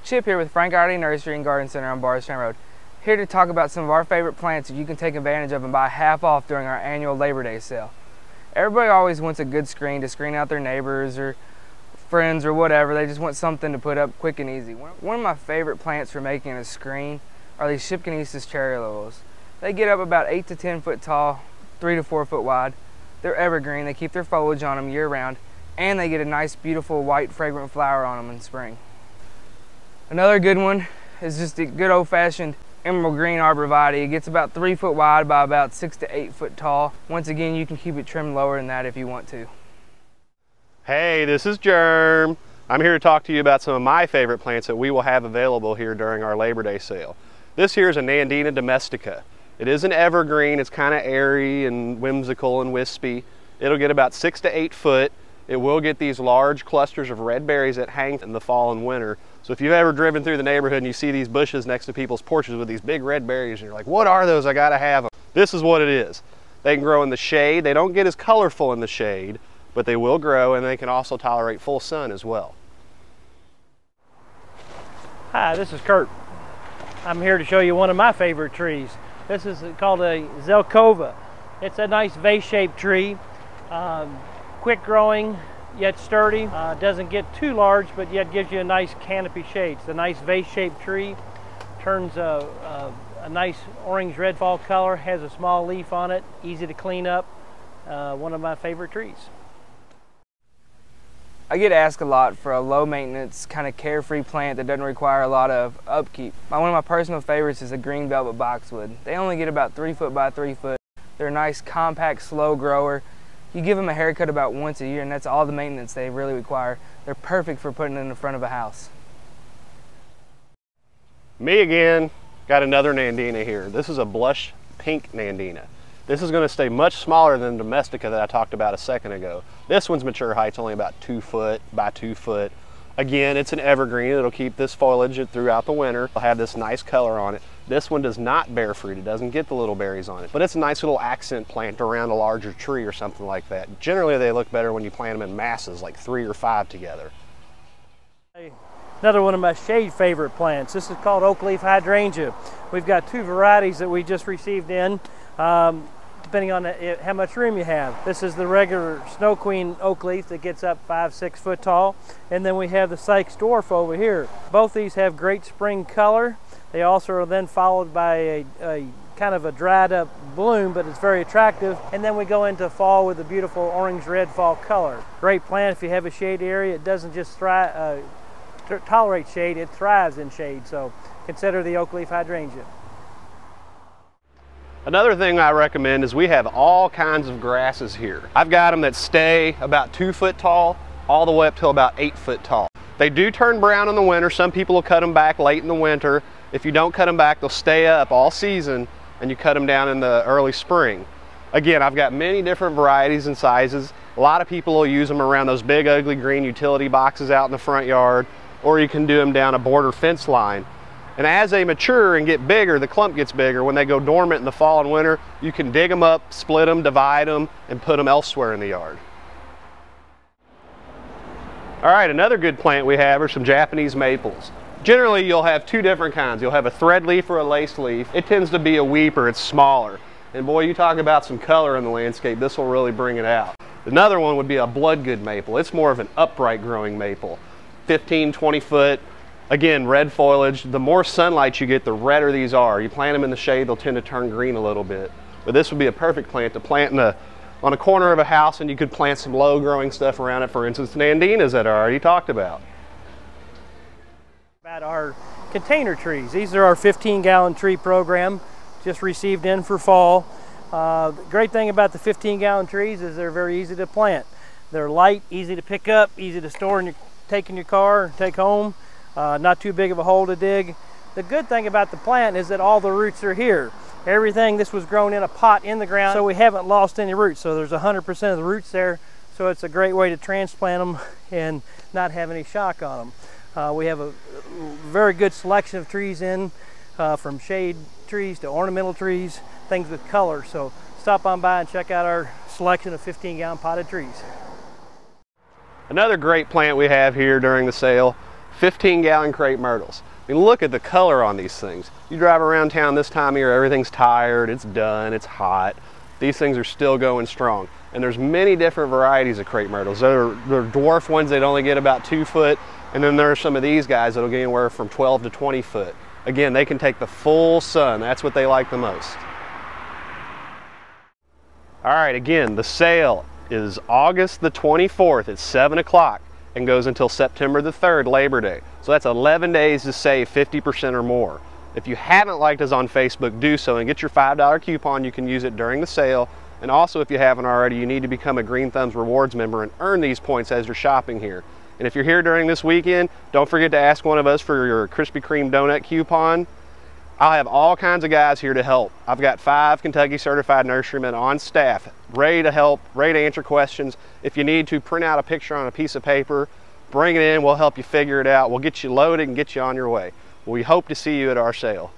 Chip here with Frank Otte Nursery and Garden Center on Bardstown Road. Here to talk about some of our favorite plants that you can take advantage of and buy half off during our annual Labor Day sale. Everybody always wants a good screen to screen out their neighbors or friends or whatever. They just want something to put up quick and easy. One of my favorite plants for making a screen are these Shipkinesis cherry lilies. They get up about 8 to 10 foot tall, 3 to 4 foot wide. They're evergreen. They keep their foliage on them year round, and they get a nice beautiful white fragrant flower on them in spring. Another good one is just a good old-fashioned emerald green arborvitae. It gets about 3 foot wide by about 6 to 8 foot tall. Once again, you can keep it trimmed lower than that if you want to. Hey, this is Germ. I'm here to talk to you about some of my favorite plants that we will have available here during our Labor Day sale. This here is a Nandina domestica. It is an evergreen. It's kind of airy and whimsical and wispy. It'll get about 6 to 8 foot. It will get these large clusters of red berries that hang in the fall and winter. So if you've ever driven through the neighborhood and you see these bushes next to people's porches with these big red berries and you're like, what are those? I gotta have them. This is what it is. They can grow in the shade. They don't get as colorful in the shade, but they will grow, and they can also tolerate full sun as well. Hi, this is Kurt. I'm here to show you one of my favorite trees. This is called a Zelkova. It's a nice vase-shaped tree. Quick growing, yet sturdy. Doesn't get too large, but yet gives you a nice canopy shade. It's a nice vase-shaped tree. Turns a nice orange-red fall color. Has a small leaf on it. Easy to clean up. One of my favorite trees. I get asked a lot for a low-maintenance, kind of carefree plant that doesn't require a lot of upkeep. One of my personal favorites is a green velvet boxwood. They only get about 3 foot by 3 foot. They're a nice, compact, slow grower. You give them a haircut about once a year, and that's all the maintenance they really require. They're perfect for putting in the front of a house. Me again, got another Nandina here. This is a blush pink Nandina. This is going to stay much smaller than the domestica that I talked about a second ago. This one's mature height's only about 2 foot by 2 foot. Again, it's an evergreen. It'll keep this foliage throughout the winter. It'll have this nice color on it. This one does not bear fruit. It doesn't get the little berries on it, but it's a nice little accent plant around a larger tree or something like that. Generally, they look better when you plant them in masses, like 3 or 5 together. Another one of my shade favorite plants. This is called oak leaf hydrangea. We've got 2 varieties that we just received in, depending on how much room you have. This is the regular Snow Queen oak leaf that gets up 5 to 6 foot tall, and then we have the Sykes dwarf over here. Both these have great spring color. They also are then followed by a kind of a dried up bloom, but it's very attractive. And then we go into fall with a beautiful orange-red fall color. Great plant if you have a shade area. It doesn't just tolerate shade, it thrives in shade. So consider the oak leaf hydrangea. Another thing I recommend is we have all kinds of grasses here. I've got them that stay about 2 foot tall, all the way up till about 8 foot tall. They do turn brown in the winter. Some people will cut them back late in the winter. If you don't cut them back, they'll stay up all season, and you cut them down in the early spring. Again, I've got many different varieties and sizes. A lot of people will use them around those big ugly green utility boxes out in the front yard, or you can do them down a border fence line. And as they mature and get bigger, the clump gets bigger. When they go dormant in the fall and winter, you can dig them up, split them, divide them, and put them elsewhere in the yard. All right, another good plant we have are some Japanese maples. Generally, you'll have 2 different kinds. You'll have a thread leaf or a lace leaf. It tends to be a weeper. It's smaller. And boy, you talk about some color in the landscape, this will really bring it out. Another one would be a bloodgood maple. It's more of an upright growing maple. 15, 20 foot. Again, red foliage. The more sunlight you get, the redder these are. You plant them in the shade, they'll tend to turn green a little bit. But this would be a perfect plant to plant on a corner of a house, and you could plant some low growing stuff around it. For instance, Nandinas that I already talked about. About our container trees. These are our 15-gallon tree program, just received in for fall. The great thing about the 15-gallon trees is they're very easy to plant. They're light, easy to pick up, easy to store and take in your car, take home. Not too big of a hole to dig. The good thing about the plant is that all the roots are here. Everything, this was grown in a pot in the ground, so we haven't lost any roots. So there's 100% of the roots there, so it's a great way to transplant them and not have any shock on them. We have a very good selection of trees in, from shade trees to ornamental trees, things with color. So stop on by and check out our selection of 15-gallon potted trees. Another great plant we have here during the sale, 15-gallon crepe myrtles. I mean, look at the color on these things. You drive around town this time of year, everything's tired, it's done, it's hot. These things are still going strong. And there's many different varieties of crepe myrtles. There are dwarf ones that only get about 2 foot, and then there are some of these guys that'll get anywhere from 12 to 20 foot. Again, they can take the full sun. That's what they like the most. All right, again, the sale is August the 24th at 7 o'clock and goes until September the 3rd, Labor Day. So that's 11 days to save 50% or more. If you haven't liked us on Facebook, do so and get your $5 coupon. You can use it during the sale. And also, if you haven't already, you need to become a Green Thumbs Rewards member and earn these points as you're shopping here. And if you're here during this weekend, don't forget to ask one of us for your Krispy Kreme donut coupon. I'll have all kinds of guys here to help. I've got 5 Kentucky certified nurserymen on staff, ready to help, ready to answer questions. If you need to, print out a picture on a piece of paper, bring it in, we'll help you figure it out. We'll get you loaded and get you on your way. We hope to see you at our sale.